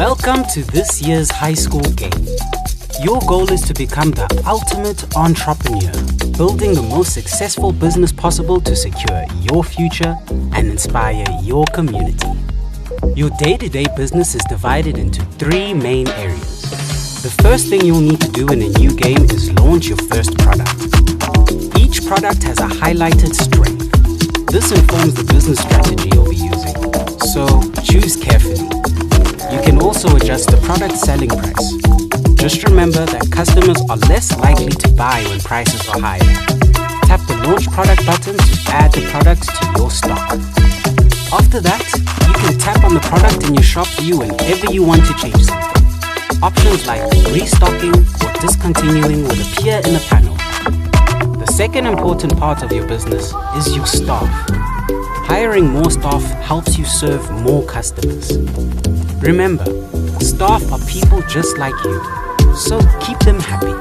Welcome to this year's high school game. Your goal is to become the ultimate entrepreneur, building the most successful business possible to secure your future and inspire your community. Your day-to-day business is divided into 3 main areas. The first thing you'll need to do in a new game is launch your first product. Each product has a highlighted strength. This informs the business strategy you'll be using, so choose carefully. You can also adjust the product selling price. Just remember that customers are less likely to buy when prices are higher. Tap the launch product button to add the products to your stock. After that, you can tap on the product in your shop view whenever you want to change something. Options like restocking or discontinuing will appear in the panel. The second important part of your business is your staff. Hiring more staff helps you serve more customers. Remember, staff are people just like you, so keep them happy.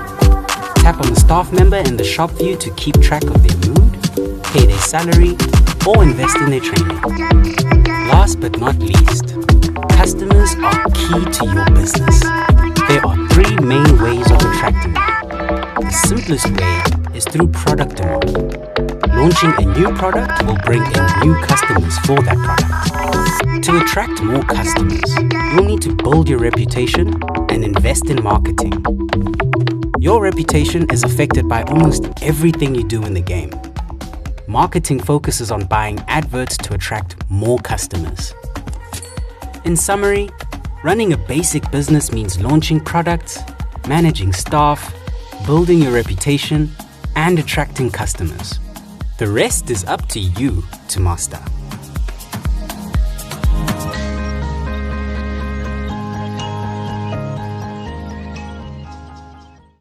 Tap on the staff member in the shop view to keep track of their mood, pay their salary, or invest in their training. Last but not least, customers are key to your business. There are 3 main ways of attracting them. The simplest way is through product demand. Launching a new product will bring in new customers for that product. To attract more customers, you'll need to build your reputation and invest in marketing. Your reputation is affected by almost everything you do in the game. Marketing focuses on buying adverts to attract more customers. In summary, running a basic business means launching products, managing staff, building your reputation, and attracting customers. The rest is up to you to master.